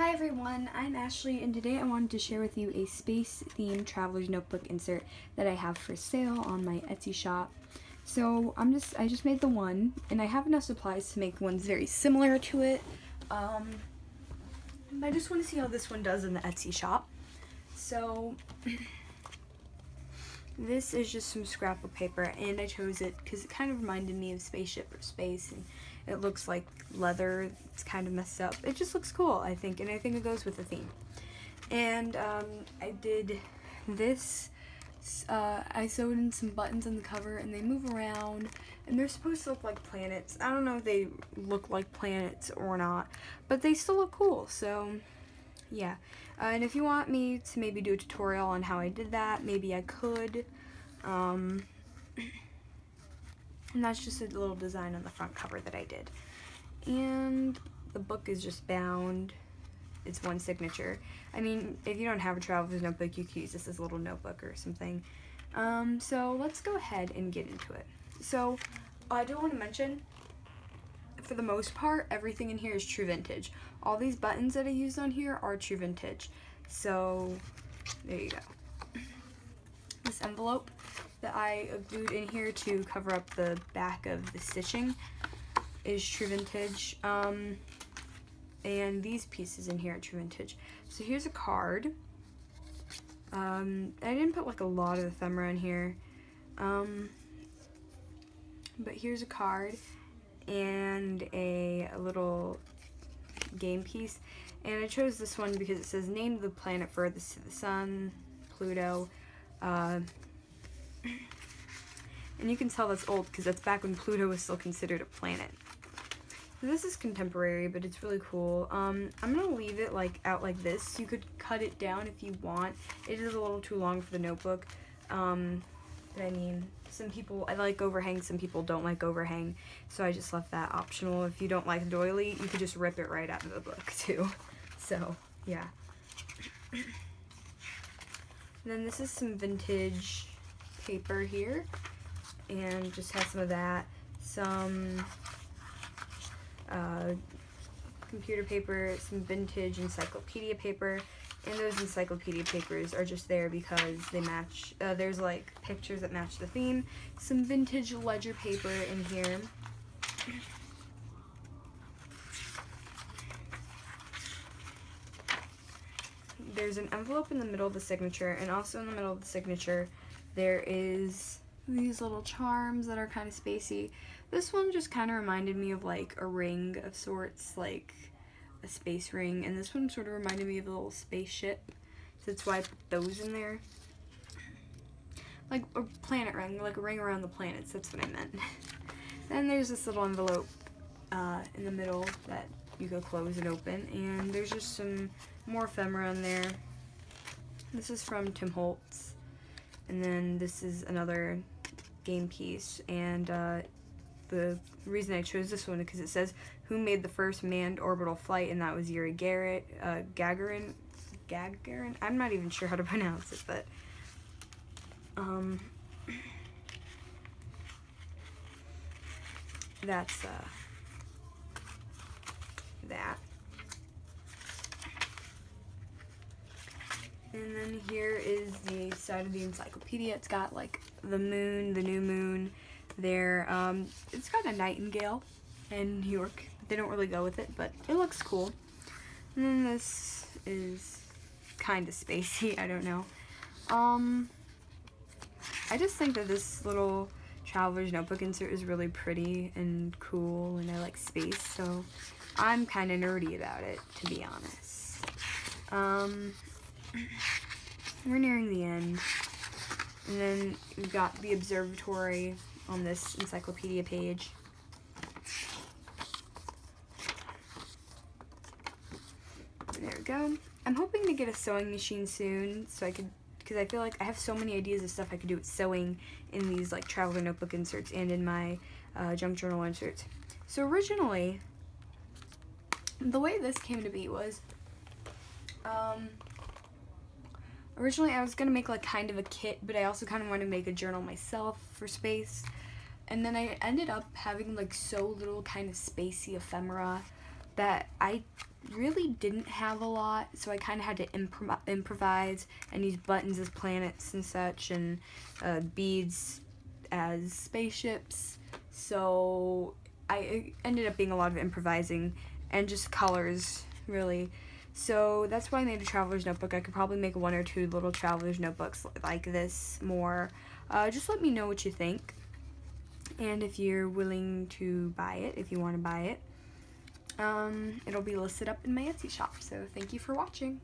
Hi everyone, I'm Ashley, and today I wanted to share with you a space-themed traveler's notebook insert that I have for sale on my Etsy shop. So I just made the one, and I have enough supplies to make ones very similar to it. I just want to see how this one does in the Etsy shop. So this is just some scrapbook paper, and I chose it because it kind of reminded me of Spaceship or Space, and it looks like leather. It's kind of messed up. It just looks cool, I think, and I think it goes with the theme. And I did this. I sewed in some buttons on the cover, and they move around, and they're supposed to look like planets. I don't know if they look like planets or not, but they still look cool, so yeah. And if you want me to maybe do a tutorial on how I did that, maybe I could. And that's just a little design on the front cover that I did. And the book is just bound. It's one signature. I mean, if you don't have a traveler's notebook, you could use this as a little notebook or something. So let's go ahead and get into it. So I do want to mention, for the most part, everything in here is true vintage. All these buttons that I used on here are true vintage. So there you go. This envelope that I glued in here to cover up the back of the stitching is true vintage. And these pieces in here are true vintage. So here's a card. I didn't put like a lot of ephemera in here. But here's a card and a little game piece. And I chose this one because it says name the planet furthest to the sun, Pluto. And you can tell that's old because that's back when Pluto was still considered a planet. So this is contemporary, but it's really cool. I'm gonna leave it out like this. You could cut it down if you want. It is a little too long for the notebook. But I mean, some people, I like overhang, some people don't like overhang. So I just left that optional. If you don't like the doily, you could just rip it right out of the book too. So, yeah. And then this is some vintage paper here. And just has some of that. Some computer paper, some vintage encyclopedia paper, and those encyclopedia papers are just there because they match. There's like pictures that match the theme. Some vintage ledger paper in here. There's an envelope in the middle of the signature, and also in the middle of the signature there is these little charms that are kind of spacey. This one just kind of reminded me of like a ring of sorts, like a space ring, and this one sort of reminded me of a little spaceship, so that's why I put those in there. Like a planet ring, like a ring around the planets, that's what I meant. Then there's this little envelope in the middle that you could close and open, and there's just some more ephemera in there. This is from Tim Holtz, and then this is another game piece, and the reason I chose this one is because it says who made the first manned orbital flight, and that was Yuri Gagarin. I'm not even sure how to pronounce it, but that's that. And then here is the side of the encyclopedia. It's got like the moon, the new moon there. It's got a nightingale in New York. They don't really go with it, but it looks cool. And then this is kind of spacey, I don't know. I just think that this little traveler's notebook insert is really pretty and cool, and I like space, so I'm kind of nerdy about it, to be honest. We're nearing the end. And then we've got the observatory on this encyclopedia page. There we go. I'm hoping to get a sewing machine soon, so I could, because I feel like I have so many ideas of stuff I could do with sewing in these like traveler notebook inserts and in my junk journal inserts. So originally, the way this came to be was, originally I was going to make like kind of a kit, but I also kind of wanted to make a journal myself for space. And then I ended up having like so little kind of spacey ephemera that I really didn't have a lot, so I kind of had to improvise and use buttons as planets and such, and beads as spaceships. So it ended up being a lot of improvising and just colors, really. So that's why I made a traveler's notebook. I could probably make 1 or 2 little traveler's notebooks like this more. Just let me know what you think, and if you're willing to buy it, if you want to buy it. It'll be listed up in my Etsy shop. So thank you for watching.